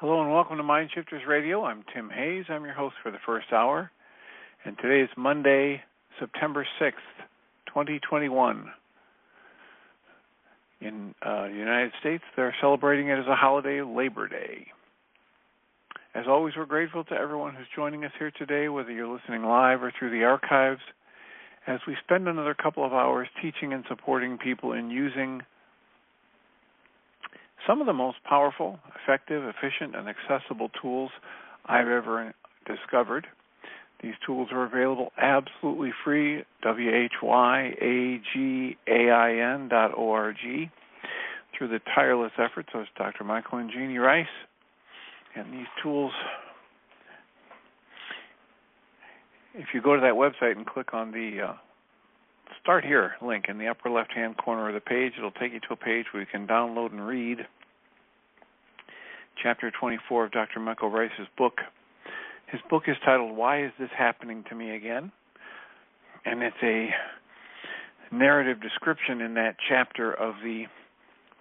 Hello and welcome to Mind Shifters Radio. I'm Tim Hayes. I'm your host for the first hour. And today is Monday, September 6th, 2021. In the United States, they're celebrating it as a holiday, Labor Day. As always, we're grateful to everyone who's joining us here today, whether you're listening live or through the archives, as we spend another couple of hours teaching and supporting people in using some of the most powerful, effective, efficient, and accessible tools I've ever discovered. These tools are available absolutely free, WHYAGAIN.org, through the tireless efforts of Dr. Michael and Jeannie Ryce. And these tools, if you go to that website and click on the Start Here link in the upper left-hand corner of the page, it'll take you to a page where you can download and read Chapter 24 of Dr. Michael Ryce's book. His book is titled, Why Is This Happening to Me Again? And it's a narrative description in that chapter of the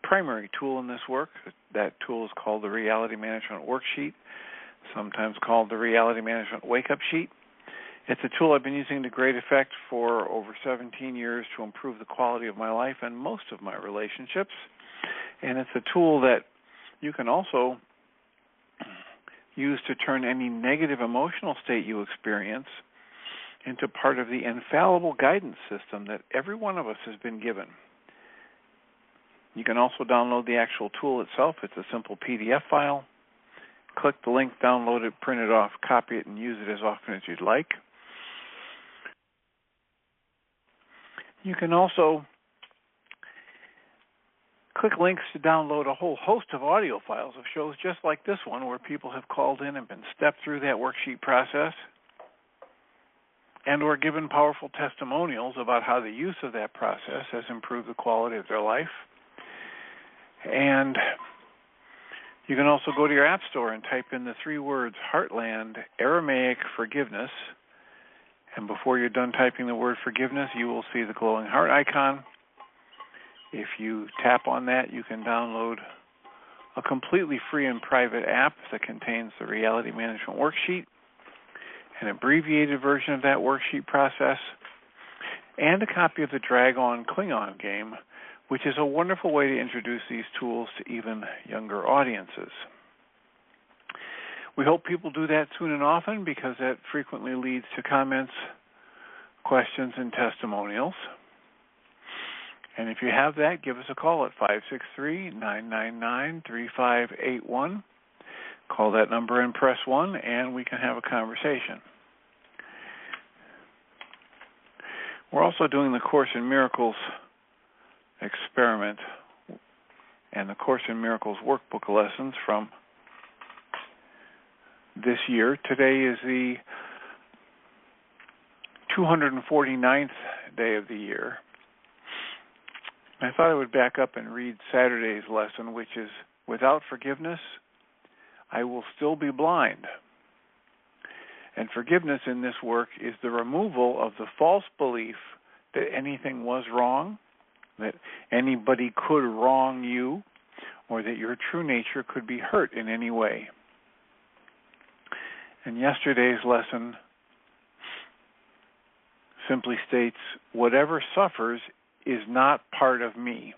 primary tool in this work. That tool is called the Reality Management Worksheet, sometimes called the Reality Management Wake-Up Sheet. It's a tool I've been using to great effect for over 17 years to improve the quality of my life and most of my relationships. And it's a tool that you can also use to turn any negative emotional state you experience into part of the infallible guidance system that every one of us has been given. You can also download the actual tool itself. It's a simple PDF file. Click the link, download it, print it off, copy it, and use it as often as you'd like. You can also click links to download a whole host of audio files of shows just like this one, where people have called in and been stepped through that worksheet process and or given powerful testimonials about how the use of that process has improved the quality of their life. And you can also go to your App Store and type in the 3 words, Heartland, Aramaic, Forgiveness. And before you're done typing the word forgiveness, you will see the glowing heart icon. If you tap on that, you can download a completely free and private app that contains the Reality Management Worksheet, an abbreviated version of that worksheet process, and a copy of the Drag-On Klingon game, which is a wonderful way to introduce these tools to even younger audiences. We hope people do that soon and often because that frequently leads to comments, questions, and testimonials. And if you have that, give us a call at 563-999-3581. Call that number and press 1, and we can have a conversation. We're also doing the Course in Miracles experiment and the Course in Miracles workbook lessons from this year. Today is the 249th day of the year. I thought I would back up and read Saturday's lesson, which is, without forgiveness, I will still be blind. And forgiveness in this work is the removal of the false belief that anything was wrong, that anybody could wrong you, or that your true nature could be hurt in any way. And yesterday's lesson simply states, whatever suffers is not part of me.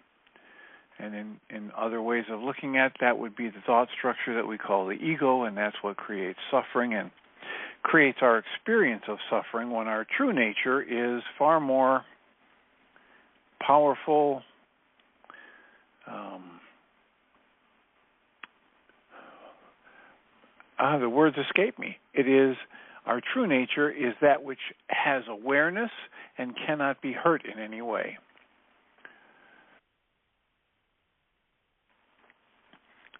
And in other ways of looking at that would be the thought structure that we call the ego, and that's what creates suffering and creates our experience of suffering, when our true nature is far more powerful, the words escape me. It is, our true nature is that which has awareness and cannot be hurt in any way.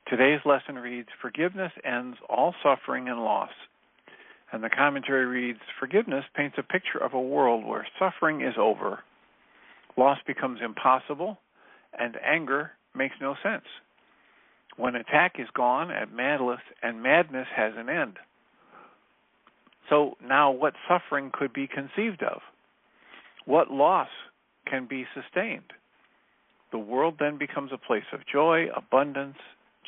Today's lesson reads, forgiveness ends all suffering and loss. And the commentary reads, forgiveness paints a picture of a world where suffering is over, loss becomes impossible, and anger makes no sense. When attack is gone, and madness has an end. So now what suffering could be conceived of? What loss can be sustained? The world then becomes a place of joy, abundance,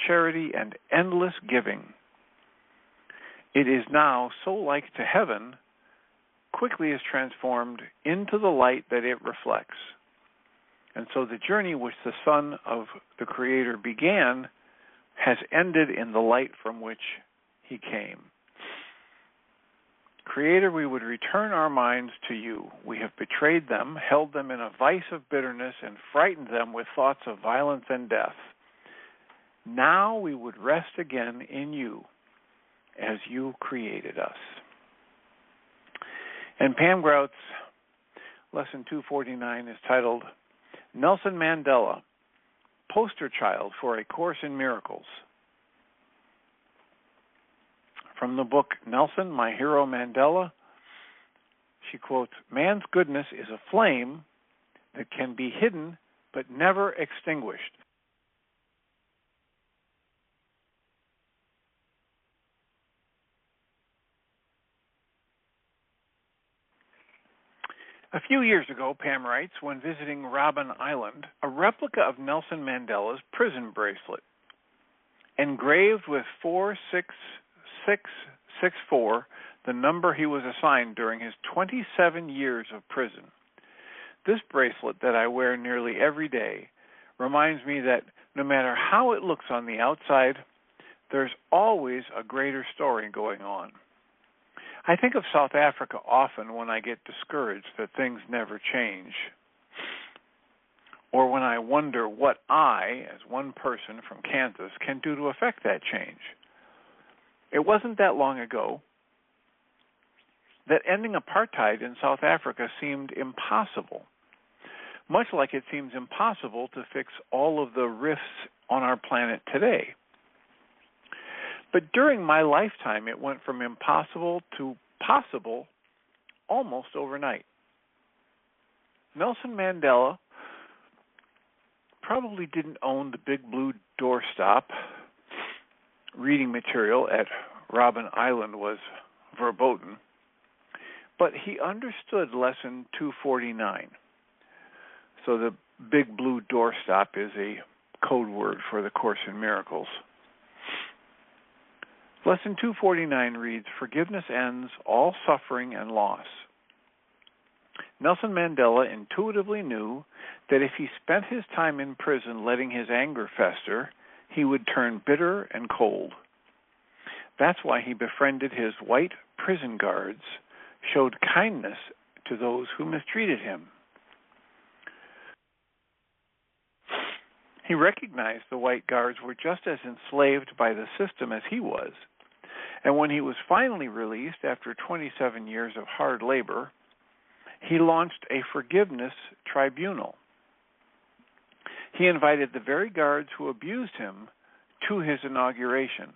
charity, and endless giving. It is now so like to heaven, quickly is transformed into the light that it reflects. And so the journey which the Son of the Creator began has ended in the light from which he came. Creator, we would return our minds to you. We have betrayed them, held them in a vice of bitterness, and frightened them with thoughts of violence and death. Now we would rest again in you as you created us. And Pam Grout's Lesson 249 is titled, Nelson Mandela, Poster Child for a Course in Miracles. From the book Nelson, My Hero Mandela, she quotes, man's goodness is a flame that can be hidden but never extinguished. A few years ago, Pam writes, when visiting Robben Island, a replica of Nelson Mandela's prison bracelet, engraved with 46664, the number he was assigned during his 27 years of prison. This bracelet that I wear nearly every day reminds me that no matter how it looks on the outside, there's always a greater story going on. I think of South Africa often when I get discouraged that things never change, or when I wonder what I, as one person from Kansas, can do to affect that change. It wasn't that long ago that ending apartheid in South Africa seemed impossible, much like it seems impossible to fix all of the rifts on our planet today. But during my lifetime, it went from impossible to possible almost overnight. Nelson Mandela probably didn't own the big blue doorstop. Reading material at Robben Island was verboten, but he understood Lesson 249. So the big blue doorstop is a code word for the Course in Miracles. Lesson 249 reads, forgiveness ends all suffering and loss. Nelson Mandela intuitively knew that if he spent his time in prison letting his anger fester, he would turn bitter and cold. That's why he befriended his white prison guards, showed kindness to those who mistreated him. He recognized the white guards were just as enslaved by the system as he was. And when he was finally released after 27 years of hard labor, he launched a forgiveness tribunal. He invited the very guards who abused him to his inauguration.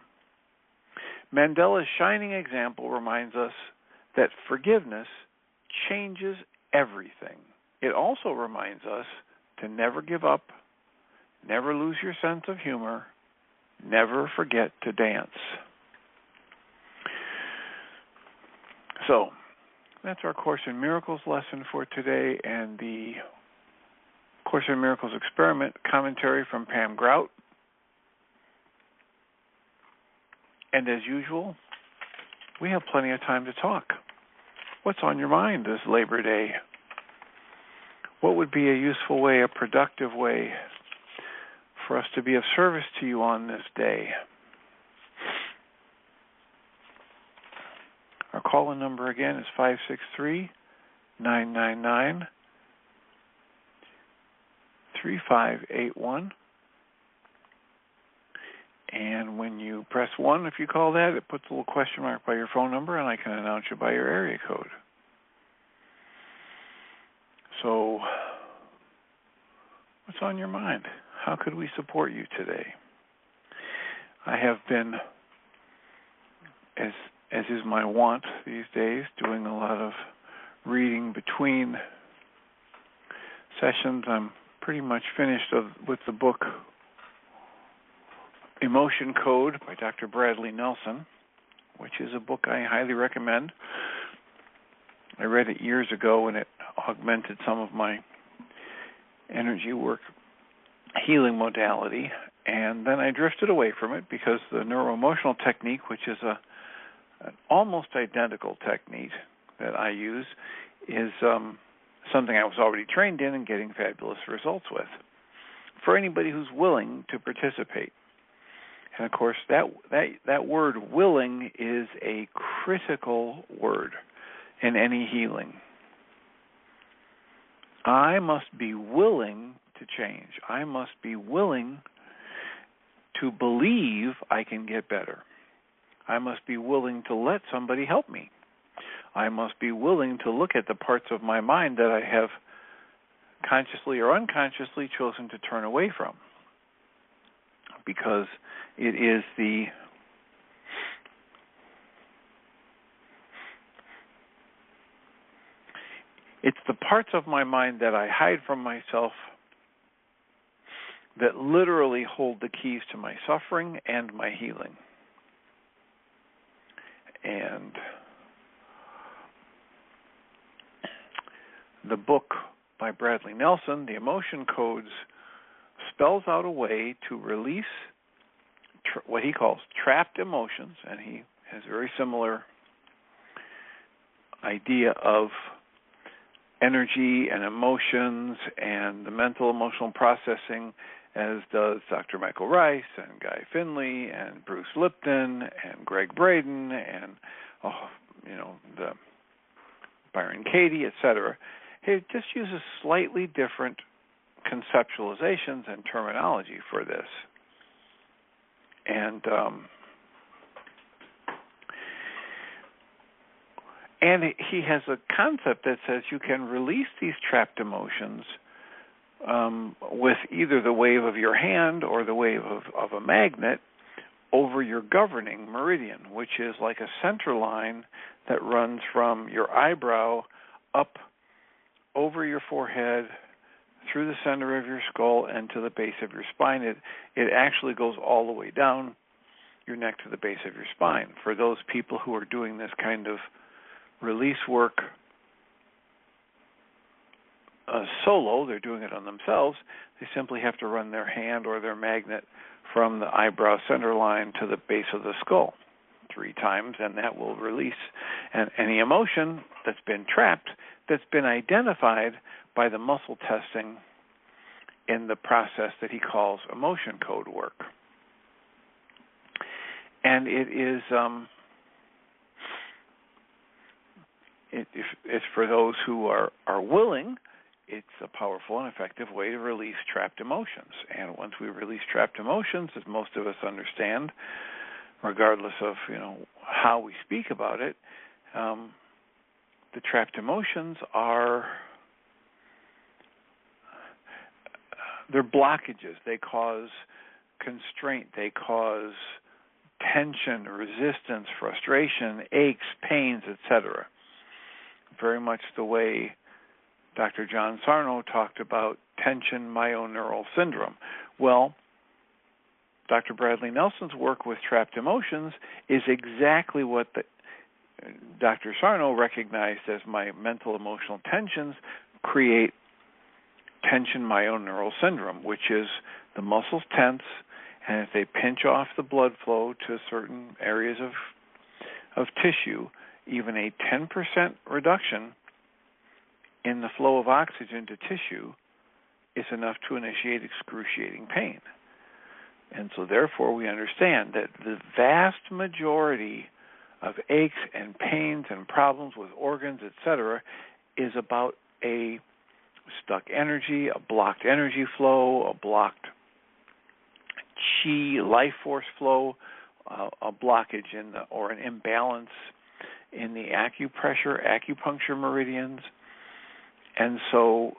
Mandela's shining example reminds us that forgiveness changes everything. It also reminds us to never give up, never lose your sense of humor, never forget to dance. So, that's our Course in Miracles lesson for today, and the Course in Miracles experiment commentary from Pam Grout. And as usual, we have plenty of time to talk. What's on your mind this Labor Day? What would be a useful way, a productive way for us to be of service to you on this day? Our call-in number again is 563-999-3581. And when you press 1, if you call that, it puts a little question mark by your phone number, and I can announce you by your area code. So, what's on your mind? How could we support you today? I have been, as is my wont these days, doing a lot of reading between sessions. I'm pretty much finished with the book Emotion Code by Dr. Bradley Nelson, which is a book I highly recommend. I read it years ago, and it augmented some of my energy work healing modality. And then I drifted away from it because the neuroemotional technique, which is an almost identical technique that I use, is something I was already trained in and getting fabulous results with for anybody who's willing to participate. And of course, that word willing is a critical word in any healing. I must be willing to change. I must be willing to believe I can get better. I must be willing to let somebody help me. I must be willing to look at the parts of my mind that I have consciously or unconsciously chosen to turn away from, because it is it's the parts of my mind that I hide from myself that literally hold the keys to my suffering and my healing. And the book by Bradley Nelson, The Emotion Codes, spells out a way to release what he calls trapped emotions, and he has a very similar idea of energy and emotions and the mental emotional processing, as does Dr. Michael Ryce and Guy Finley and Bruce Lipton and Greg Braden and the Byron Katie, etc. He just uses slightly different conceptualizations and terminology for this. And he has a concept that says you can release these trapped emotions with either the wave of your hand or the wave of a magnet over your governing meridian, which is like a center line that runs from your eyebrow up over your forehead, through the center of your skull, and to the base of your spine. It actually goes all the way down your neck to the base of your spine. For those people who are doing this kind of release work solo, they're doing it on themselves, they simply have to run their hand or their magnet from the eyebrow center line to the base of the skull 3 times, and that will release any emotion that's been trapped, that's been identified by the muscle testing in the process that he calls emotion code work. And it is it's for those who are willing. It's a powerful and effective way to release trapped emotions. And once we release trapped emotions, as most of us understand, regardless of how we speak about it, the trapped emotions they're blockages. They cause constraint. They cause tension, resistance, frustration, aches, pains, etc. Very much the way Dr. John Sarno talked about tension myoneural syndrome. Well, Dr. Bradley Nelson's work with trapped emotions is exactly what Dr. Sarno recognized as my mental emotional tensions create tension myoneural syndrome, which is the muscles tense, and if they pinch off the blood flow to certain areas of tissue, even a 10% reduction in the flow of oxygen to tissue is enough to initiate excruciating pain. And so therefore we understand that the vast majority of aches and pains and problems with organs, etc., is about a stuck energy, a blocked energy flow, a blocked chi, life force flow, a blockage or an imbalance in the acupuncture meridians. And so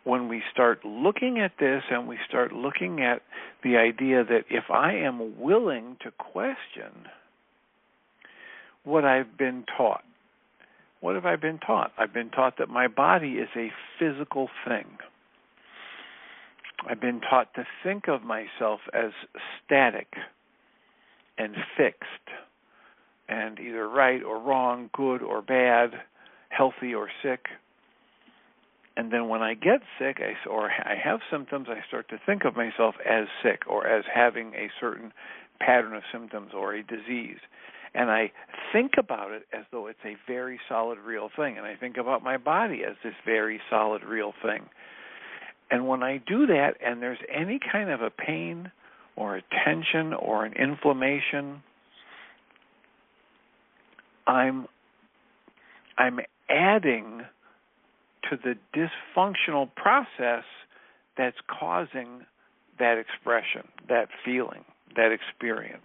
when we start looking at this and we start looking at the idea that if I am willing to question what I've been taught, what have I been taught? I've been taught that my body is a physical thing. I've been taught to think of myself as static and fixed and either right or wrong, good or bad, healthy or sick. And then when I get sick or I have symptoms, I start to think of myself as sick or as having a certain pattern of symptoms or a disease. And I think about it as though it's a very solid, real thing. And I think about my body as this very solid, real thing. And when I do that and there's any kind of a pain or a tension or an inflammation, I'm adding to the dysfunctional process that's causing that expression, that feeling, that experience.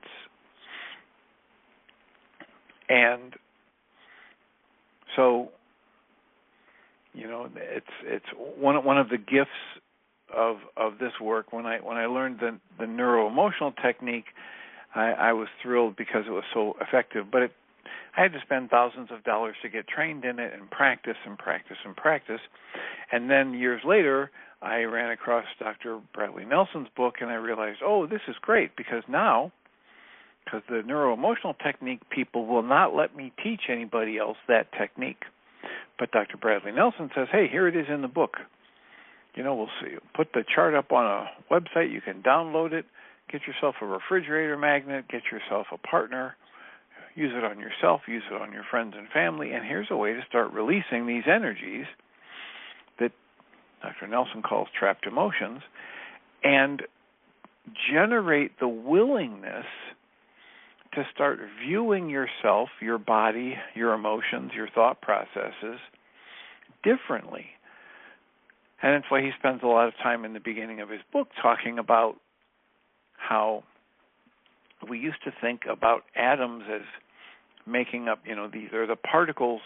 And so, it's one of the gifts of this work. When I learned the neuroemotional technique, I was thrilled because it was so effective. But I had to spend thousands of dollars to get trained in it and practice and practice and practice. And then years later, I ran across Dr. Bradley Nelson's book, and I realized, this is great, because the neuroemotional technique people will not let me teach anybody else that technique. But Dr. Bradley Nelson says, hey, here it is in the book. We'll see. Put the chart up on a website. You can download it. Get yourself a refrigerator magnet. Get yourself a partner. Use it on yourself. Use it on your friends and family. And here's a way to start releasing these energies that Dr. Nelson calls trapped emotions, and generate the willingness to start viewing yourself, your body, your emotions, your thought processes differently. And that's why he spends a lot of time in the beginning of his book talking about how we used to think about atoms as making up, these are the particles,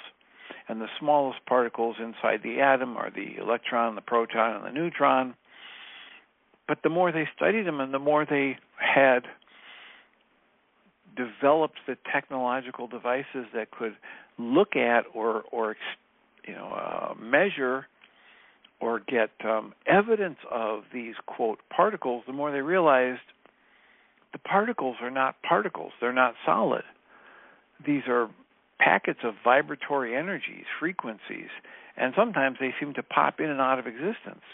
and the smallest particles inside the atom are the electron, the proton, and the neutron. But the more they studied them and the more they had developed the technological devices that could look at or measure or get evidence of these, quote, particles, the more they realized the particles are not particles. They're not solid. These are packets of vibratory energies, frequencies, and sometimes they seem to pop in and out of existence.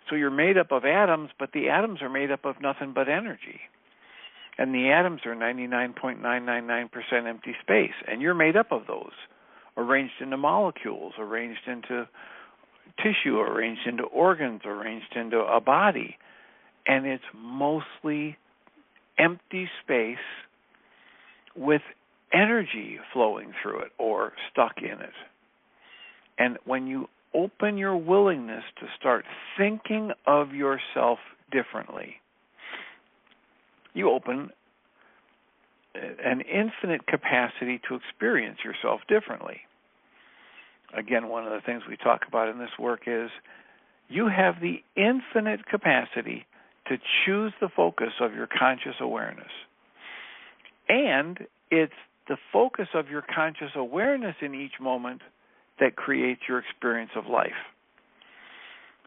So you're made up of atoms, but the atoms are made up of nothing but energy. And the atoms are 99.999% empty space, and you're made up of those, arranged into molecules, arranged into tissue, arranged into organs, arranged into a body. And it's mostly empty space with energy flowing through it or stuck in it. And when you open your willingness to start thinking of yourself differently, you open an infinite capacity to experience yourself differently. Again, one of the things we talk about in this work is you have the infinite capacity to choose the focus of your conscious awareness. And it's the focus of your conscious awareness in each moment that creates your experience of life.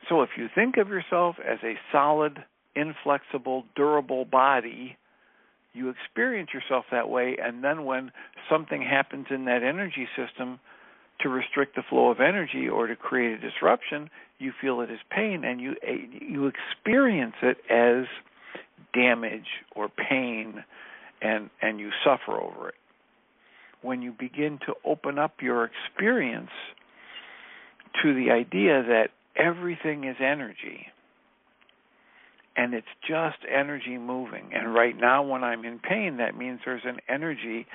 So if you think of yourself as a solid, inflexible, durable body, you experience yourself that way, and then when something happens in that energy system to restrict the flow of energy or to create a disruption, you feel it as pain, and you experience it as damage or pain, and you suffer over it. When you begin to open up your experience to the idea that everything is energy, and it's just energy moving, and right now when I'm in pain, that means there's an energy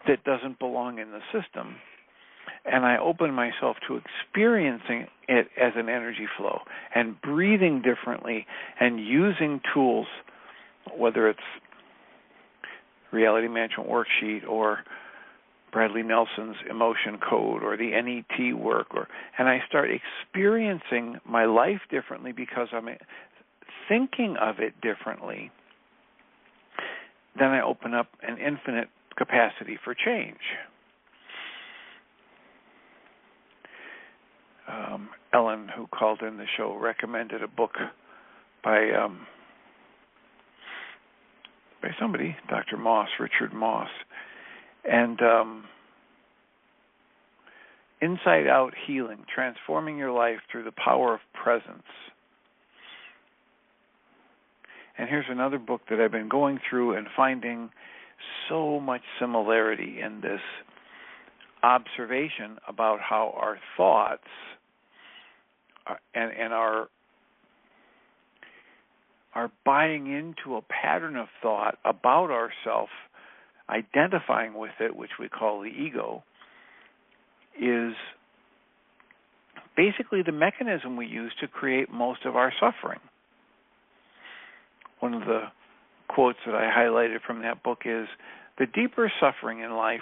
that doesn't belong in the system, and I open myself to experiencing it as an energy flow and breathing differently and using tools, whether it's Reality Management Worksheet or Bradley Nelson's Emotion Code or the NET work, and I start experiencing my life differently because I'm thinking of it differently, then I open up an infinite capacity for change. Ellen, who called in the show, recommended a book by somebody, Dr. Moss, Richard Moss. And inside-out healing, transforming your life through the power of presence. And here's another book that I've been going through and finding so much similarity in this observation about how our thoughts and our buying into a pattern of thought about ourself, identifying with it, which we call the ego, is basically the mechanism we use to create most of our suffering. One of the quotes that I highlighted from that book is, the deeper suffering in life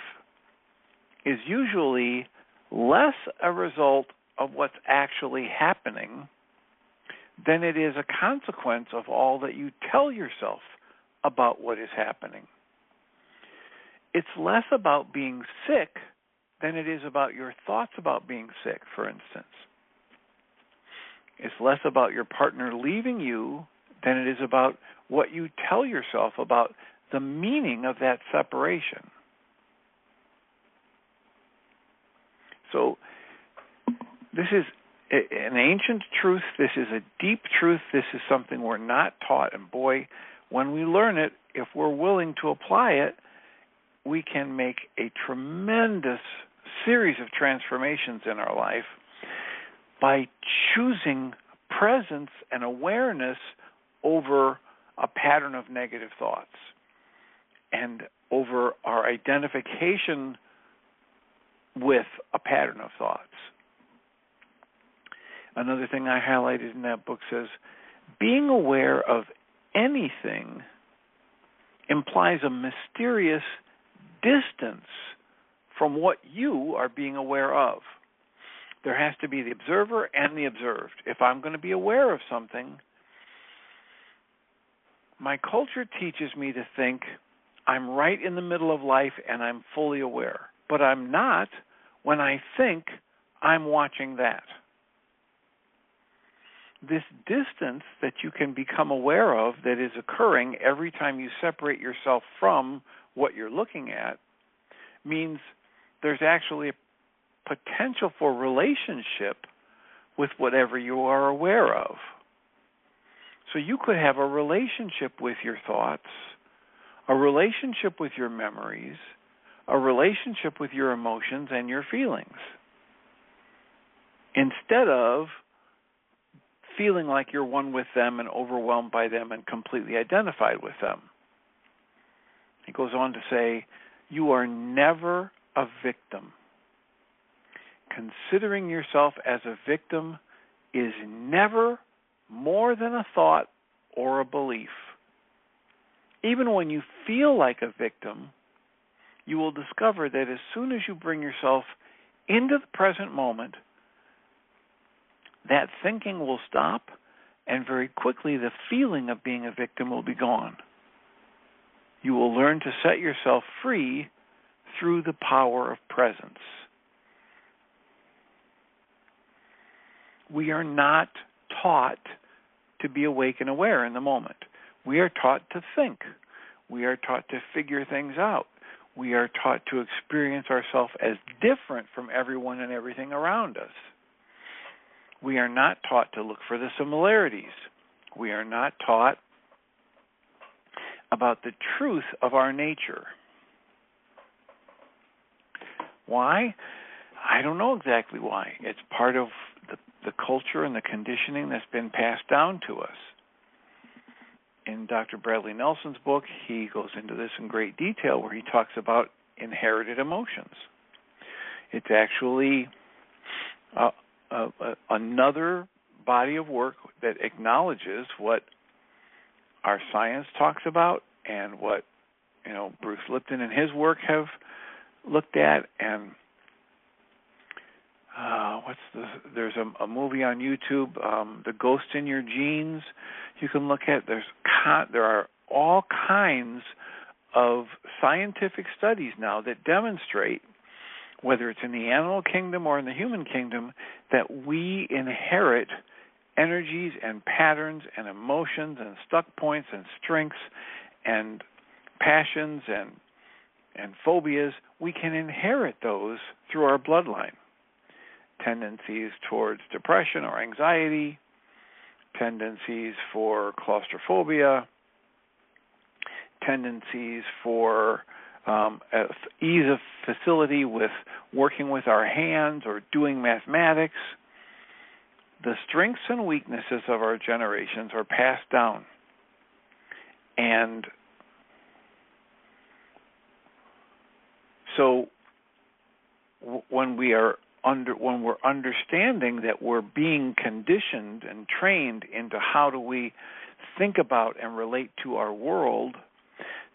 is usually less a result of what's actually happening than it is a consequence of all that you tell yourself about what is happening. It's less about being sick than it is about your thoughts about being sick, for instance. It's less about your partner leaving you than it is about what you tell yourself about the meaning of that separation. So this is an ancient truth. This is a deep truth. This is something we're not taught. And boy, when we learn it, if we're willing to apply it, we can make a tremendous series of transformations in our life by choosing presence and awareness over a pattern of negative thoughts and over our identification with a pattern of thoughts. Another thing I highlighted in that book says, being aware of anything implies a mysterious distance from what you are being aware of. There has to be the observer and the observed. If I'm going to be aware of something, my culture teaches me to think I'm right in the middle of life and I'm fully aware. But I'm not when I think I'm watching that. This distance that you can become aware of that is occurring every time you separate yourself from what you're looking at means there's actually a potential for relationship with whatever you are aware of. So you could have a relationship with your thoughts, a relationship with your memories, a relationship with your emotions and your feelings, instead of feeling like you're one with them and overwhelmed by them and completely identified with them. He goes on to say, you are never a victim. Considering yourself as a victim is never more than a thought or a belief. Even when you feel like a victim, you will discover that as soon as you bring yourself into the present moment, that thinking will stop, and very quickly the feeling of being a victim will be gone. You will learn to set yourself free through the power of presence. We are not taught to be awake and aware in the moment. We are taught to think. We are taught to figure things out. We are taught to experience ourselves as different from everyone and everything around us. We are not taught to look for the similarities. We are not taught about the truth of our nature. Why? I don't know exactly why. It's part of the culture and the conditioning that's been passed down to us. In Dr. Bradley Nelson's book, he goes into this in great detail where he talks about inherited emotions. It's actually another body of work that acknowledges what our science talks about and what Bruce Lipton and his work have looked at. And there's a movie on YouTube, The Ghost in Your Genes. You can look at. There are all kinds of scientific studies now that demonstrate, whether it's in the animal kingdom or in the human kingdom, that we inherit energies and patterns and emotions and stuck points and strengths and passions and phobias. We can inherit those through our bloodline. tendencies towards depression or anxiety, tendencies for claustrophobia, tendencies for ease of facility with working with our hands or doing mathematics. The strengths and weaknesses of our generations are passed down. And so when we're understanding that we're being conditioned and trained into how do we think about and relate to our world,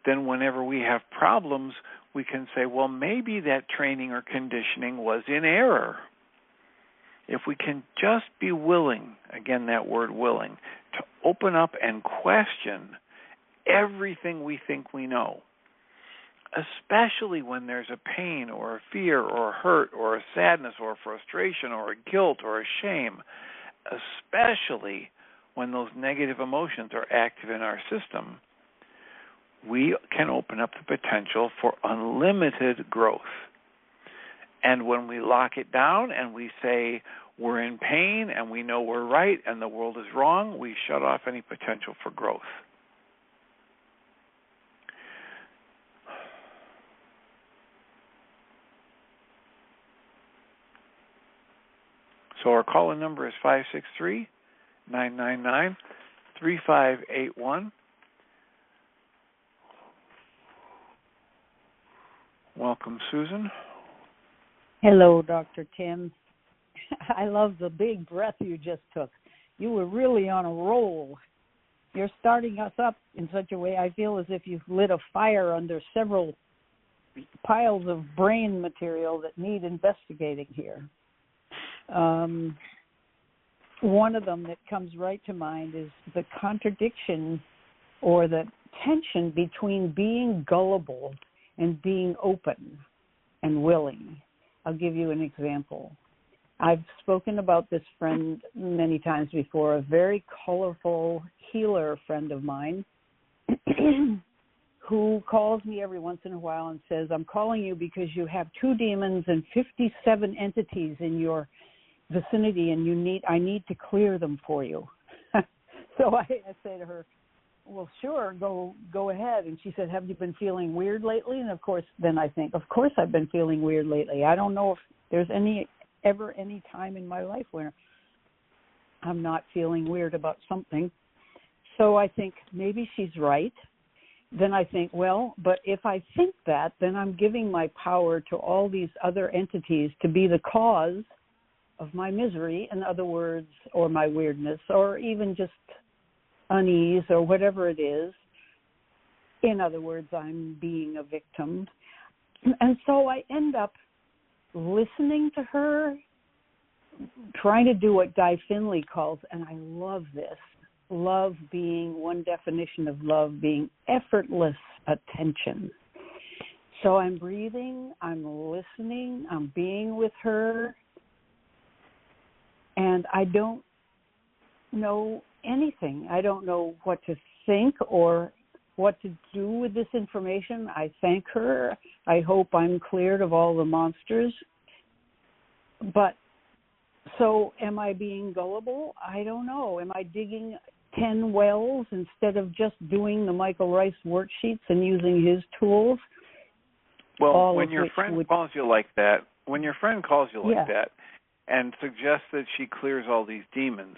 then whenever we have problems, we can say, well, maybe that training or conditioning was in error. If we can just be willing, again that word willing, to open up and question everything we think we know, especially when there's a pain or a fear or a hurt or a sadness or a frustration or a guilt or a shame, especially when those negative emotions are active in our system, we can open up the potential for unlimited growth. And when we lock it down and we say we're in pain and we know we're right and the world is wrong, we shut off any potential for growth. So our call-in number is 563-999-3581. Welcome, Susan. Hello, Dr. Tim. I love the big breath you just took. You were really on a roll. You're starting us up in such a way I feel as if you've lit a fire under several piles of brain material that need investigating here. One of them that comes right to mind is the contradiction or the tension between being gullible and being open and willing. I'll give you an example. I've spoken about this friend many times before, a very colorful healer friend of mine who calls me every once in a while and says, I'm calling you because you have 2 demons and 57 entities in your vicinity and I need to clear them for you. So I say to her, well, sure, go ahead. And she said, have you been feeling weird lately? And of course, then I think, of course I've been feeling weird lately. I don't know if there's ever any time in my life where I'm not feeling weird about something. So I think maybe she's right. Then I think, well, but if I think that, then I'm giving my power to all these other entities to be the cause of my misery, in other words, or my weirdness, or even just unease or whatever it is. In other words, I'm being a victim. And so I end up listening to her, trying to do what Guy Finley calls, and I love this, love being, one definition of love being effortless attention. So I'm breathing, I'm listening, I'm being with her, and I don't know anything. I don't know what to think or what to do with this information. I thank her. I hope I'm cleared of all the monsters. But so am I being gullible? I don't know. Am I digging 10 wells instead of just doing the Michael Ryce worksheets and using his tools? Well, when your friend calls you like that, and suggests that she clears all these demons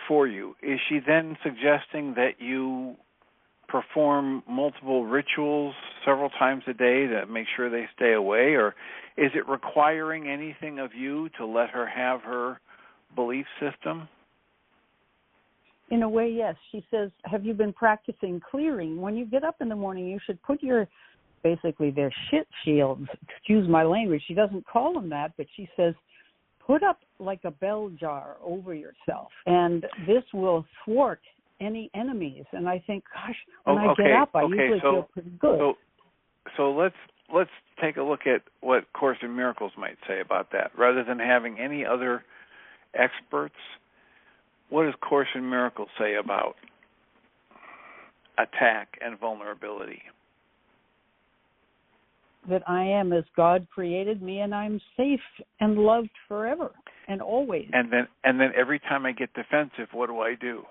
for you, is she then suggesting that you perform multiple rituals several times a day to make sure they stay away, or is it requiring anything of you to let her have her belief system? In a way, yes. She says, have you been practicing clearing? When you get up in the morning, you should put their shit shields, excuse my language. She doesn't call them that, but she says, put up like a bell jar over yourself, and this will thwart any enemies. And I think, gosh, when I get up, I usually feel pretty good. So let's take a look at what Course in Miracles might say about that. Rather than having any other experts, what does Course in Miracles say about attack and vulnerability? That I am as God created me, and I'm safe and loved forever. And always. And then every time I get defensive, what do?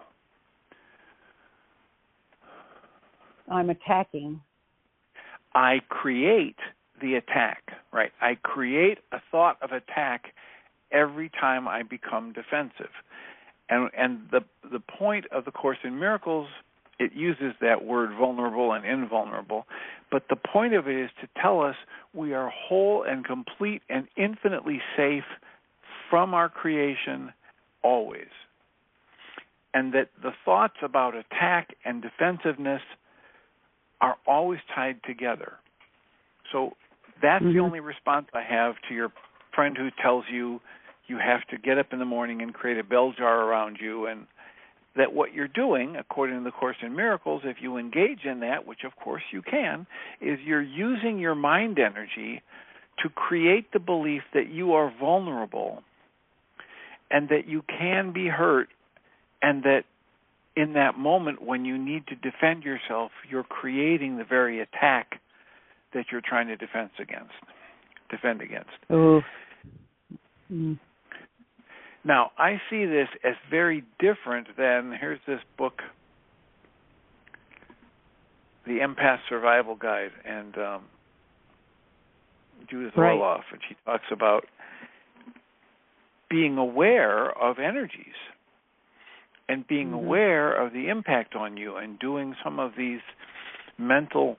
I'm attacking. I create the attack, right? I create a thought of attack every time I become defensive. And the point of the Course in Miracles, it uses that word vulnerable and invulnerable, but the point of it is to tell us we are whole and complete and infinitely safe from our creation always. And that the thoughts about attack and defensiveness are always tied together. So that's the only response I have to your friend who tells you you have to get up in the morning and create a bell jar around you, and that what you're doing, according to the Course in Miracles, if you engage in that, which of course you can, is you're using your mind energy to create the belief that you are vulnerable and that you can be hurt, and that in that moment when you need to defend yourself, you're creating the very attack that you're trying to defend against. Oh. Now, I see this as very different than, here's this book, The Empath Survival Guide, and Judith Orloff, and she talks about being aware of energies and being aware of the impact on you and doing some of these mental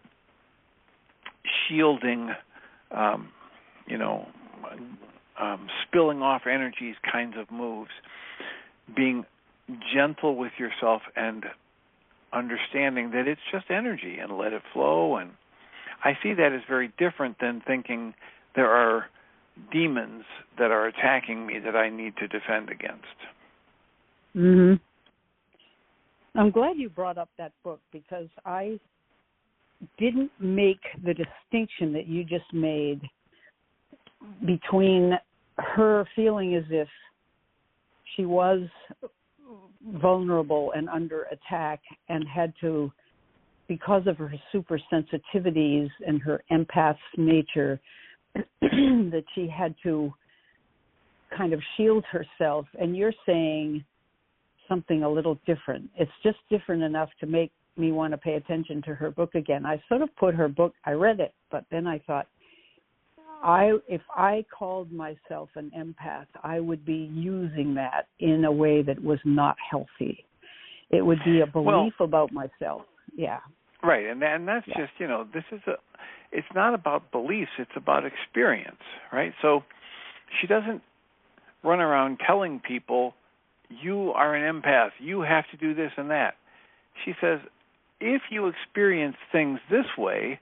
shielding, spilling off energies kinds of moves, being gentle with yourself and understanding that it's just energy and let it flow. And I see that as very different than thinking there are demons that are attacking me that I need to defend against. I'm glad you brought up that book, because I didn't make the distinction that you just made between her feeling as if she was vulnerable and under attack and had to, because of her super sensitivities and her empath nature, that she had to kind of shield herself. And you're saying something a little different. It's just different enough to make me want to pay attention to her book again. I sort of put her book, I read it, but then I thought, if I called myself an empath, I would be using that in a way that was not healthy. It would be a belief about myself. Yeah. Right, and that's just, it's not about beliefs, it's about experience, right? So she doesn't run around telling people, you are an empath, you have to do this and that. She says, if you experience things this way,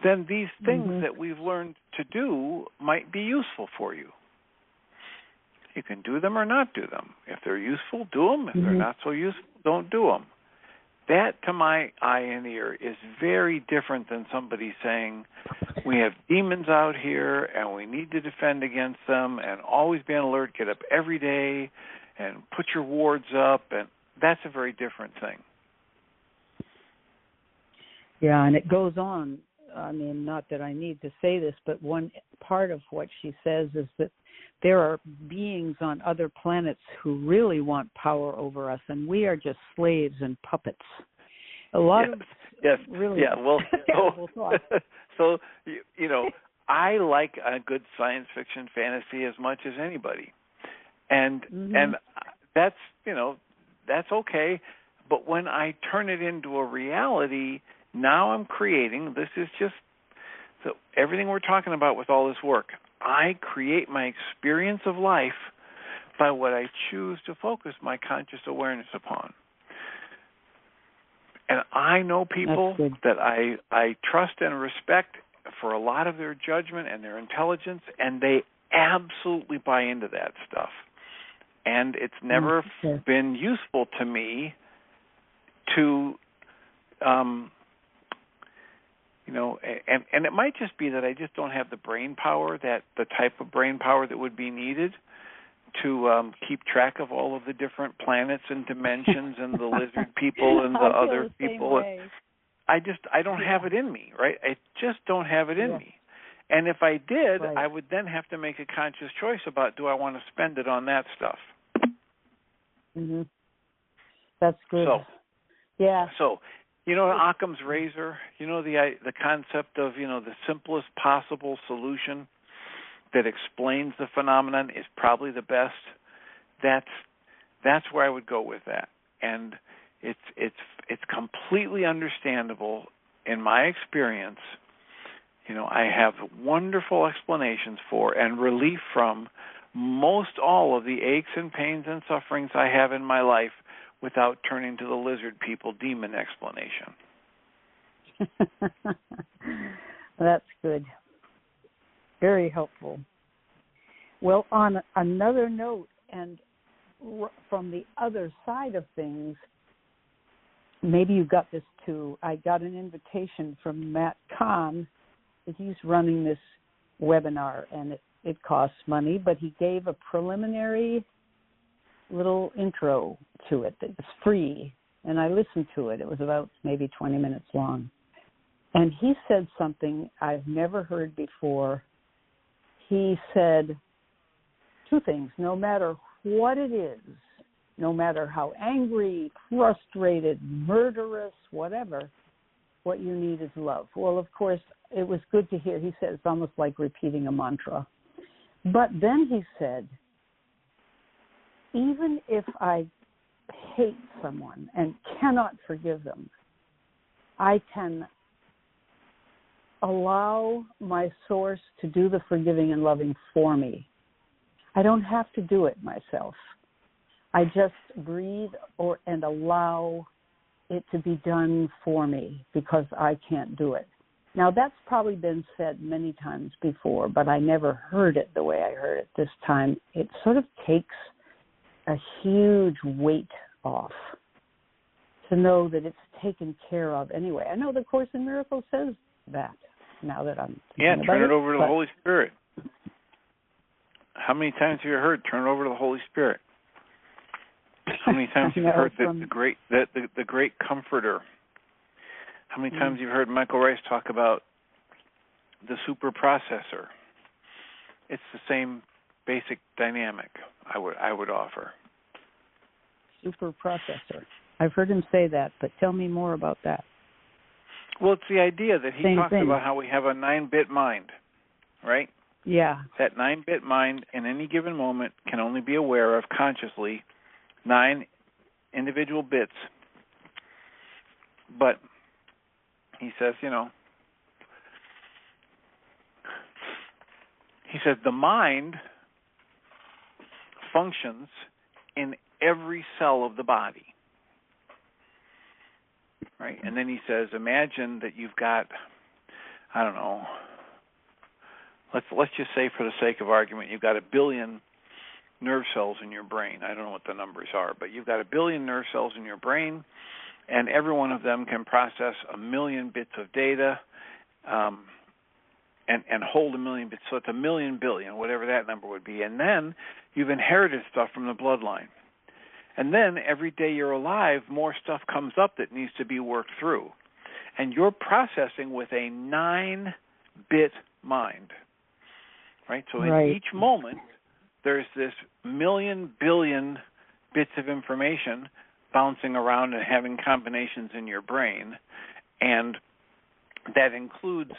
then these things that we've learned to do might be useful for you. You can do them or not do them. If they're useful, do them. If they're not so useful, don't do them. That, to my eye and ear, is very different than somebody saying, we have demons out here and we need to defend against them and always be on alert, get up every day and put your wards up. And that's a very different thing. Yeah, and it goes on. I mean, not that I need to say this, but one part of what she says is that there are beings on other planets who really want power over us, and we are just slaves and puppets. A lot of really terrible thoughts. So, I like a good science fiction fantasy as much as anybody, and that's that's okay. But when I turn it into a reality, now I'm creating, this is just, so everything we're talking about with all this work, I create my experience of life by what I choose to focus my conscious awareness upon. And I know people that I trust and respect for a lot of their judgment and their intelligence, and they absolutely buy into that stuff. And it's never been useful to me to... and it might just be that I just don't have the brain power, that the type of brain power that would be needed to keep track of all of the different planets and dimensions and the lizard people and the other people. I don't have it in me, right? I just don't have it in me. And if I did, Right. I would then have to make a conscious choice about, do I want to spend it on that stuff? Mhm. That's good. So, yeah. So, Occam's razor, the concept of, the simplest possible solution that explains the phenomenon is probably the best. That's where I would go with that. And it's completely understandable in my experience. I have wonderful explanations for and relief from most all of the aches and pains and sufferings I have in my life without turning to the lizard people demon explanation. That's good. Very helpful. Well, on another note, and from the other side of things, maybe you got this too. I got an invitation from Matt Kahn. He's running this webinar, and it costs money, but he gave a preliminary little intro to it that was free, and I listened to it. It was about maybe 20 minutes long. And he said something I've never heard before. He said two things: no matter what it is, no matter how angry, frustrated, murderous, whatever, what you need is love. Well, of course, it was good to hear. He said it's almost like repeating a mantra. But then he said, even if I hate someone and cannot forgive them, I can allow my source to do the forgiving and loving for me. I don't have to do it myself. I just breathe and allow it to be done for me because I can't do it. Now, that's probably been said many times before, but I never heard it the way I heard it this time. It sort of takes a huge weight off to know that it's taken care of anyway. I know the Course in Miracles says that now that I'm thinking about turn it over to the Holy Spirit. How many times have you heard, turn it over to the Holy Spirit? How many times have you heard the great comforter? How many times have you heard Michael Ryce talk about the super processor? It's the same basic dynamic I would offer. Super processor. I've heard him say that, but tell me more about that. Well, it's the idea that he talks about how we have a 9-bit mind, right? Yeah. That 9-bit mind in any given moment can only be aware of consciously 9 individual bits. But he says, the mind functions in every cell of the body. Right? And then he says, imagine that you've got, I don't know, let's just say for the sake of argument, you've got 1 billion nerve cells in your brain. I don't know what the numbers are, but you've got 1 billion nerve cells in your brain, and every one of them can process 1 million bits of data and hold 1 million bits. So it's 1 million billion, whatever that number would be. And then you've inherited stuff from the bloodline. And then every day you're alive, more stuff comes up that needs to be worked through. And you're processing with a 9-bit mind, right? So in each moment, there's this 1 million billion bits of information bouncing around and having combinations in your brain. And that includes,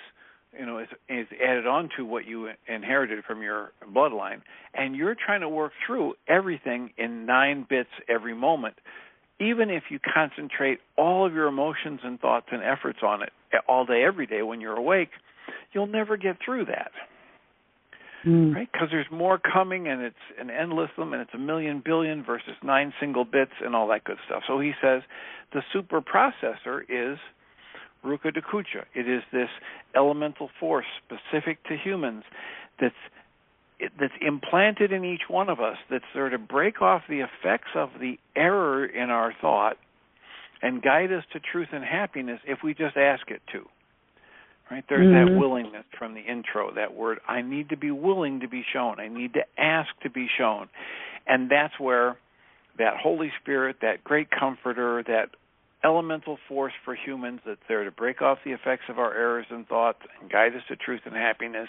is added on to what you inherited from your bloodline. And you're trying to work through everything in 9 bits every moment. Even if you concentrate all of your emotions and thoughts and efforts on it all day, every day when you're awake, you'll never get through that. Right? Because there's more coming, and it's an endless and it's 1 million billion versus 9 single bits and all that good stuff. So he says the super processor is Ruka Dakucha. It is this elemental force specific to humans that's implanted in each one of us that's there to break off the effects of the error in our thought and guide us to truth and happiness if we just ask it to. Right? There's that willingness from the intro, that word, I need to be willing to be shown. I need to ask to be shown. And that's where that Holy Spirit, that great comforter, that elemental force for humans that's there to break off the effects of our errors and thoughts and guide us to truth and happiness.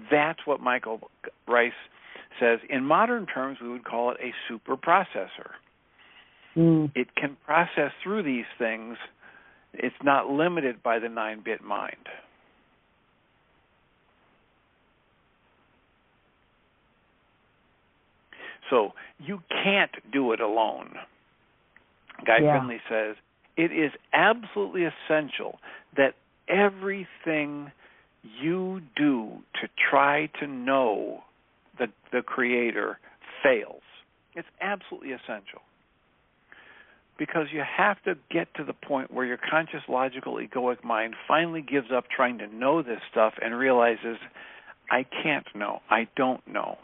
That's what Michael Ryce says. In modern terms, we would call it a super processor. It can process through these things. It's not limited by the 9-bit mind. So you can't do it alone. Guy Finley says, it is absolutely essential that everything you do to try to know the Creator fails. It's absolutely essential. Because you have to get to the point where your conscious, logical, egoic mind finally gives up trying to know this stuff and realizes, I can't know, I don't know.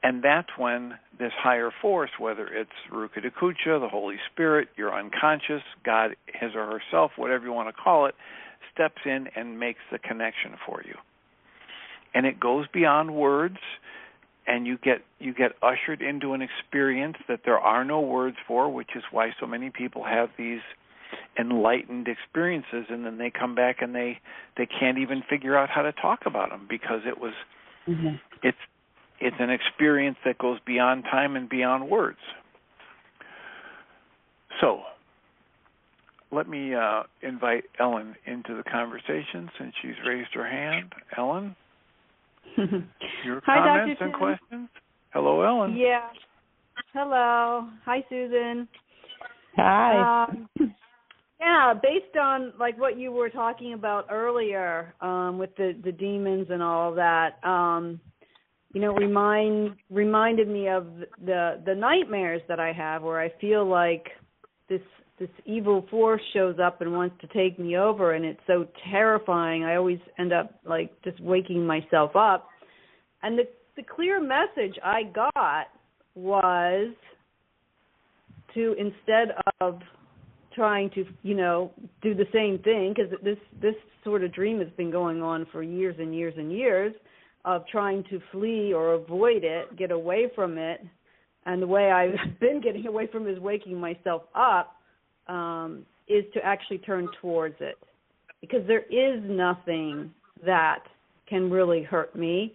And that's when this higher force, whether it's Ruka Dakucha, the Holy Spirit, your unconscious, God, his or herself, whatever you want to call it, steps in and makes the connection for you. And it goes beyond words, and you get ushered into an experience that there are no words for, which is why so many people have these enlightened experiences, and then they come back and they can't even figure out how to talk about them because it was it's an experience that goes beyond time and beyond words. So let me invite Ellen into the conversation since she's raised her hand. Ellen, your Hi, comments Dr. and Tim. questions? Hello, Ellen. Yeah. Hello. Hi, Susan. Hi. Yeah, based on like what you were talking about earlier with the demons and all of that, reminded me of the nightmares that I have where I feel like this evil force shows up and wants to take me over, and it's so terrifying. I always end up like just waking myself up. And the clear message I got was to, instead of trying to, do the same thing, because this sort of dream has been going on for years and years and years, of trying to flee or avoid it, get away from it. And the way I've been getting away from it is waking myself up, is to actually turn towards it. Because there is nothing that can really hurt me.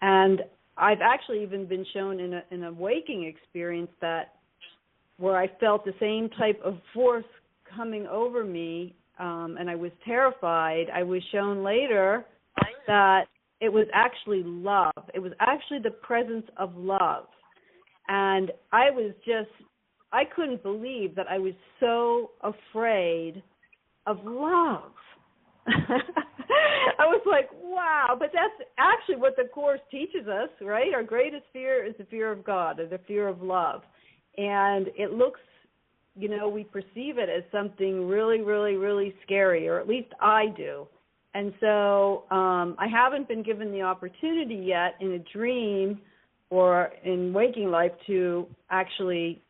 And I've actually even been shown in a waking experience that where I felt the same type of force coming over me, and I was terrified, I was shown later that it was actually love. It was actually the presence of love. And I couldn't believe that I was so afraid of love. I was like, wow, but that's actually what the Course teaches us, right? Our greatest fear is the fear of God, or the fear of love. And it looks, we perceive it as something really, really, really scary, or at least I do. And so I haven't been given the opportunity yet in a dream or in waking life to actually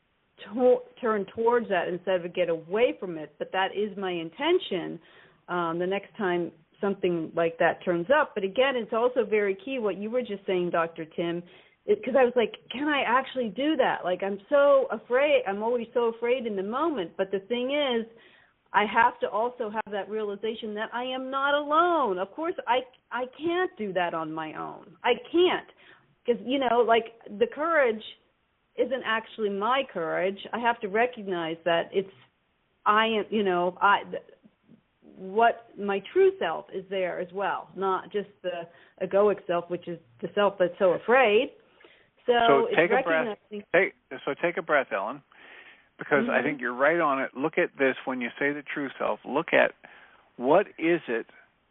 turn towards that instead of get away from it. But that is my intention the next time something like that turns up. But again, it's also very key what you were just saying, Dr. Tim, because I was like, can I actually do that? Like, I'm so afraid. I'm always so afraid in the moment. But the thing is, I have to also have that realization that I am not alone. Of course, I can't do that on my own. I can't. Because, the courage isn't actually my courage. I have to recognize that what my true self is there as well, not just the egoic self, which is the self that's so afraid. So take a breath. Take a breath, Ellen, because I think you're right on it. Look at this when you say the true self. Look at what is it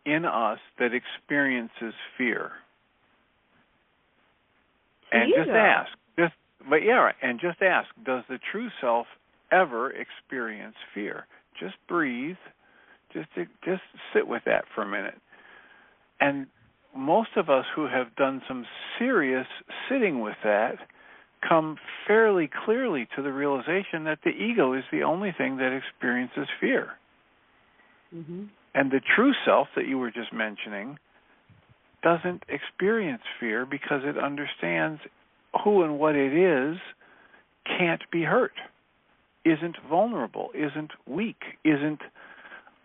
in us that experiences fear, and just ask. And just ask: does the true self ever experience fear? Just breathe. Just sit with that for a minute. And most of us who have done some serious sitting with that come fairly clearly to the realization that the ego is the only thing that experiences fear. Mm-hmm. And the true self that you were just mentioning doesn't experience fear because it understands who and what it is can't be hurt. isn't vulnerable, isn't weak, isn't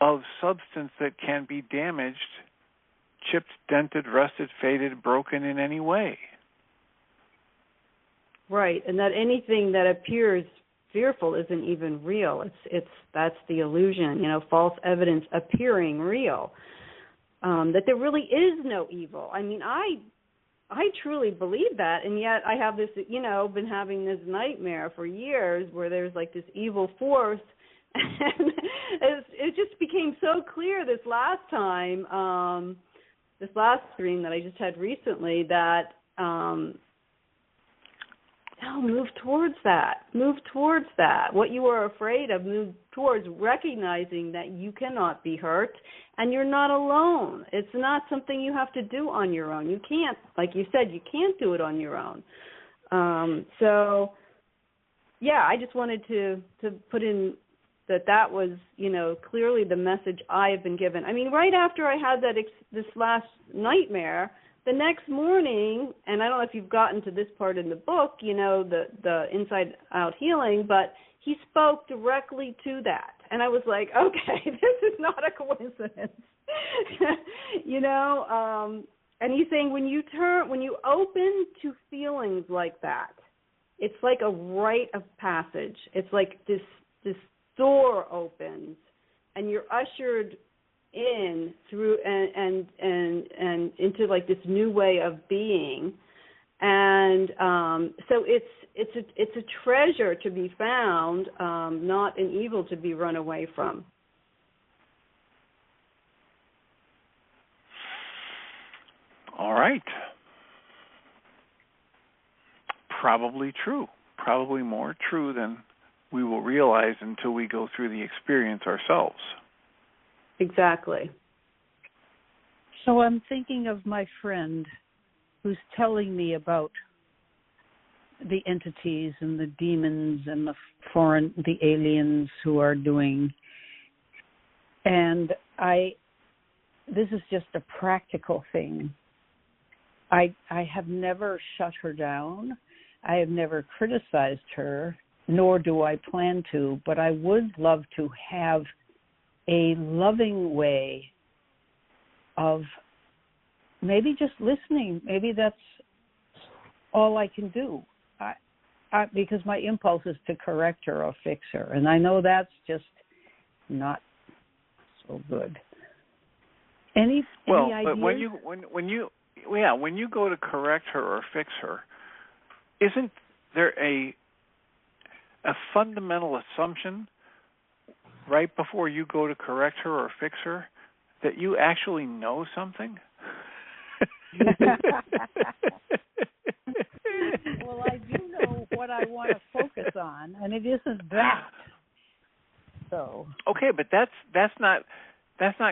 of substance that can be damaged, chipped, dented, rusted, faded, broken in any way. Right, and that anything that appears fearful isn't even real. That's the illusion, false evidence appearing real. That there really is no evil. I mean, I truly believe that, and yet I have this, been having this nightmare for years where there's like this evil force, and it just became so clear this last time, this last dream that I just had recently, that move towards that. What you are afraid of, move towards recognizing that you cannot be hurt and you're not alone. It's not something you have to do on your own. You can't, like you said, you can't do it on your own. I just wanted to put in that was, clearly the message I have been given. I mean, right after I had this last nightmare, the next morning, and I don't know if you've gotten to this part in the book, the inside out healing, but he spoke directly to that. And I was like, okay, this is not a coincidence. And he's saying when you open to feelings like that, it's like a rite of passage. It's like this door opens and you're ushered in through and into like this new way of being, and so it's a treasure to be found, not an evil to be run away from. All right. Probably true. Probably more true than we will realize until we go through the experience ourselves. Exactly. So I'm thinking of my friend who's telling me about the entities and the demons and the aliens who are doing. And this is just a practical thing. I have never shut her down. I have never criticized her, nor do I plan to, but I would love to have a loving way of maybe just listening. Maybe that's all I can do. Because my impulse is to correct her or fix her, and I know that's just not so good. Any ideas? But when you go to correct her or fix her, isn't there a fundamental assumption right before you go to correct her or fix her that you actually know something? Well, I do know what I want to focus on, and it isn't that. So okay, but that's not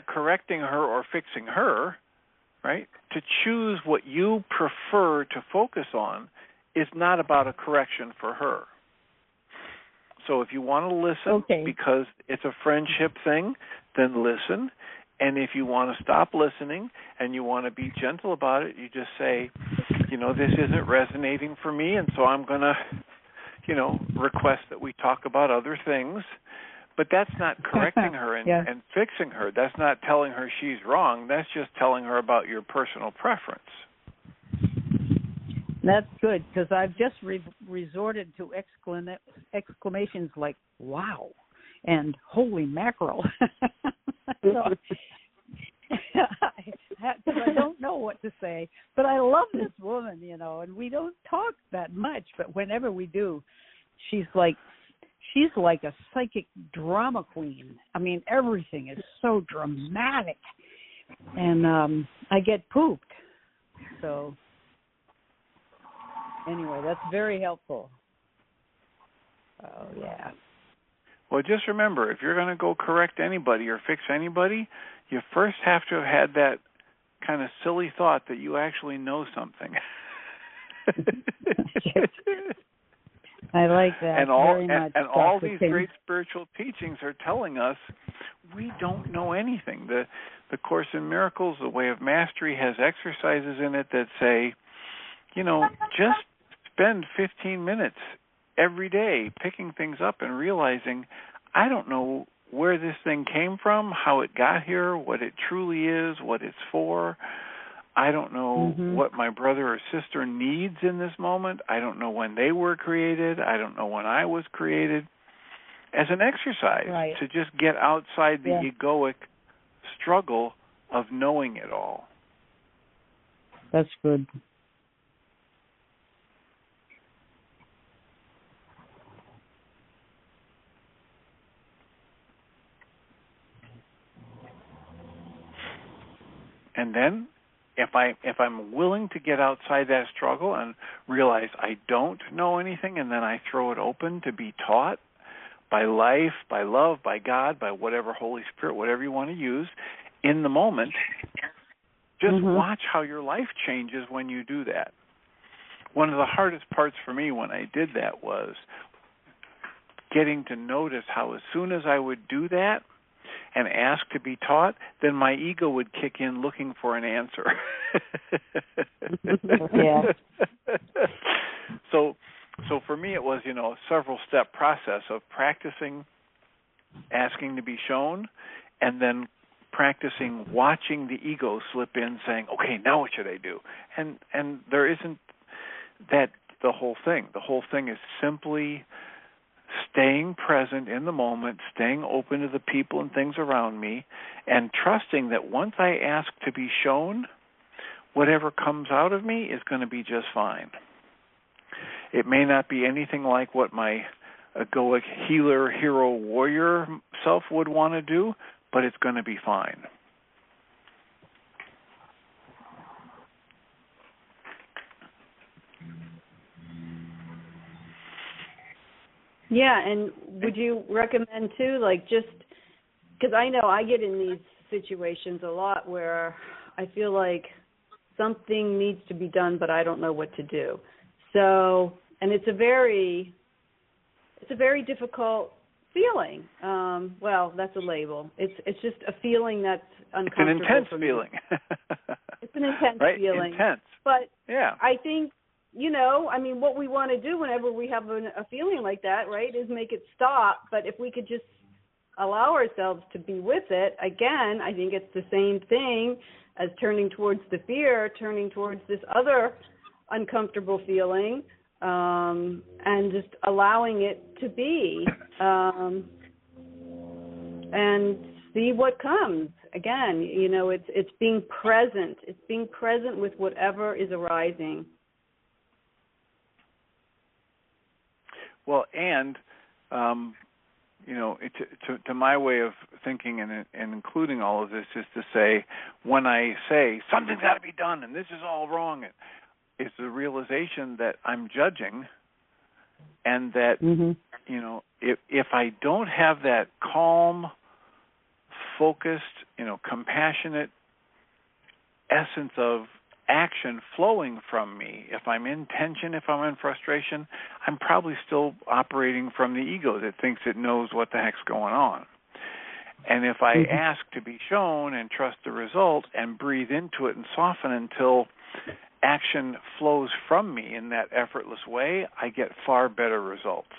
correcting her or fixing her, right? To choose what you prefer to focus on is not about a correction for her. So if you want to listen because it's a friendship thing, then listen. And if you want to stop listening and you want to be gentle about it, you just say, this isn't resonating for me, and so I'm going to, request that we talk about other things. But that's not correcting her and fixing her. That's not telling her she's wrong. That's just telling her about your personal preference. That's good, because I've just resorted to exclamations like, wow, and holy mackerel. Because I don't know what to say. But I love this woman, and we don't talk that much, but whenever we do, she's like a psychic drama queen. I mean, everything is so dramatic, and I get pooped. So anyway, that's very helpful. Oh, yeah. Well, just remember, if you're going to go correct anybody or fix anybody, you first have to have had that kind of silly thought that you actually know something. I like that very much. And all these great spiritual teachings are telling us we don't know anything. The Course in Miracles, the Way of Mastery, has exercises in it that say, just spend 15 minutes every day picking things up and realizing I don't know where this thing came from, how it got here, what it truly is, what it's for. I don't know what my brother or sister needs in this moment. I don't know when they were created. I don't know when I was created. As an exercise to just get outside the egoic struggle of knowing it all. That's good. And then if I'm willing to get outside that struggle and realize I don't know anything, and then I throw it open to be taught by life, by love, by God, by whatever Holy Spirit, whatever you want to use, in the moment, just watch how your life changes when you do that. One of the hardest parts for me when I did that was getting to notice how as soon as I would do that and ask to be taught, then my ego would kick in looking for an answer. So for me it was, a several-step process of practicing asking to be shown, and then practicing watching the ego slip in saying, okay, now what should I do? And there isn't that the whole thing. The whole thing is simply staying present in the moment, staying open to the people and things around me, and trusting that once I ask to be shown, whatever comes out of me is going to be just fine. It may not be anything like what my egoic healer, hero, warrior self would want to do, but it's going to be fine. Yeah, and would you recommend too, just because I know I get in these situations a lot where I feel like something needs to be done, but I don't know what to do. So, and it's a very difficult feeling. Well, that's a label. It's just a feeling that's uncomfortable. It's an intense feeling. It's an intense feeling. Intense. But I think, what we want to do whenever we have a feeling like that, right, is make it stop. But if we could just allow ourselves to be with it, again, I think it's the same thing as turning towards the fear, turning towards this other uncomfortable feeling, and just allowing it to be, and see what comes. Again, it's being present. It's being present with whatever is arising. Well, and to my way of thinking and including all of this is to say, when I say something's got to be done and this is all wrong, it's the realization that I'm judging, and that if I don't have that calm, focused, compassionate essence of action flowing from me, if I'm in tension, if I'm in frustration, I'm probably still operating from the ego that thinks it knows what the heck's going on. And if I ask to be shown and trust the result and breathe into it and soften until action flows from me in that effortless way, I get far better results.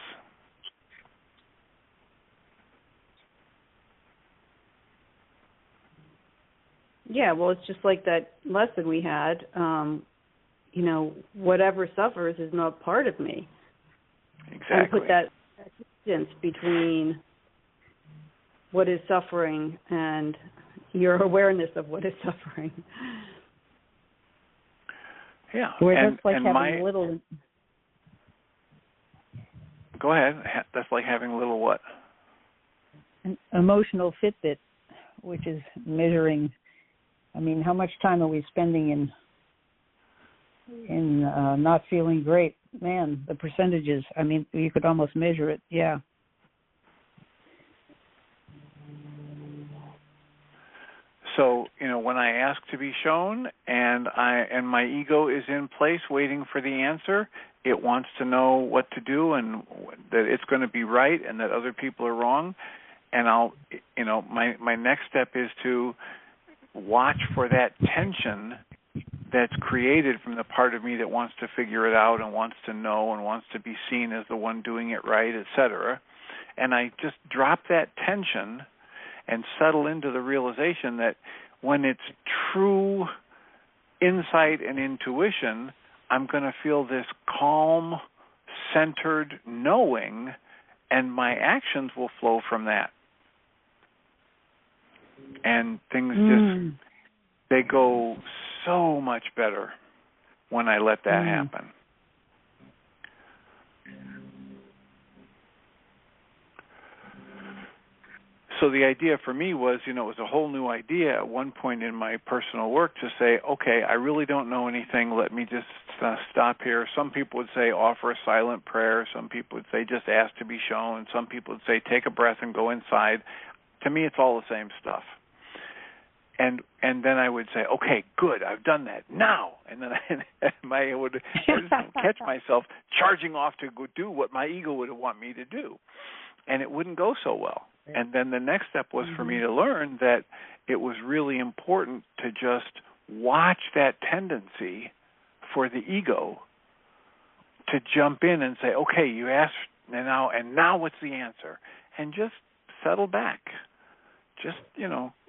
Yeah, well, it's just like that lesson we had, whatever suffers is not part of me. Exactly. And put that distance between what is suffering and your awareness of what is suffering. Yeah. Where that's like having little... Go ahead. That's like having a little what? An emotional Fitbit, which is measuring... how much time are we spending in not feeling great? Man, the percentages, you could almost measure it, yeah. So, when I ask to be shown and my ego is in place waiting for the answer, it wants to know what to do and that it's going to be right and that other people are wrong. And my next step is to watch for that tension that's created from the part of me that wants to figure it out and wants to know and wants to be seen as the one doing it right, etc. And I just drop that tension and settle into the realization that when it's true insight and intuition, I'm going to feel this calm, centered knowing, and my actions will flow from that. And things just, they go so much better when I let that happen. So the idea for me was, it was a whole new idea at one point in my personal work to say, okay, I really don't know anything. Let me just stop here. Some people would say offer a silent prayer. Some people would say just ask to be shown. Some people would say take a breath and go inside. To me, it's all the same stuff. And then I would say, okay, good, I've done that now. And then I would just catch myself charging off to go do what my ego would want me to do. And it wouldn't go so well. And then the next step was for me to learn that it was really important to just watch that tendency for the ego to jump in and say, okay, you asked, and now what's the answer? And just settle back. Just,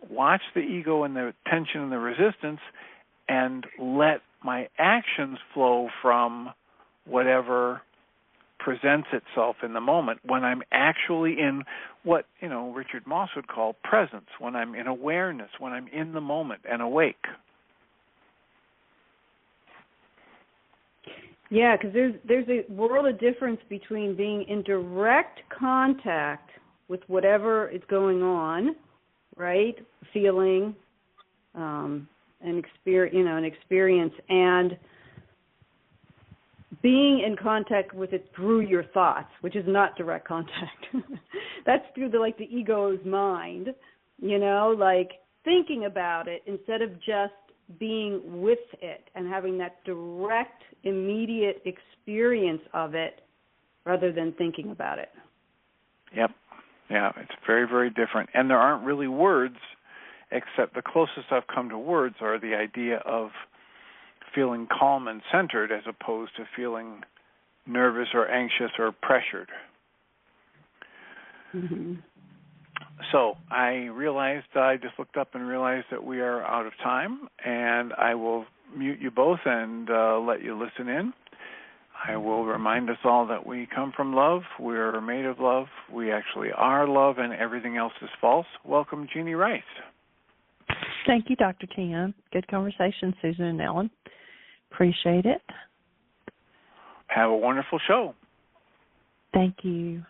watch the ego and the tension and the resistance and let my actions flow from whatever presents itself in the moment when I'm actually in what, Richard Moss would call presence, when I'm in awareness, when I'm in the moment and awake. Yeah, because there's a world of difference between being in direct contact with whatever is going on, right? Feeling, an experience, and being in contact with it through your thoughts, which is not direct contact. That's through the ego's mind, thinking about it instead of just being with it and having that direct, immediate experience of it rather than thinking about it. Yep. Yeah, it's very, very different. And there aren't really words, except the closest I've come to words are the idea of feeling calm and centered as opposed to feeling nervous or anxious or pressured. Mm-hmm. So I just looked up and realized that we are out of time, and I will mute you both and let you listen in. I will remind us all that we come from love, we're made of love, we actually are love, and everything else is false. Welcome, Jeannie Ryce. Thank you, Dr. Tim. Good conversation, Susan and Ellen. Appreciate it. Have a wonderful show. Thank you.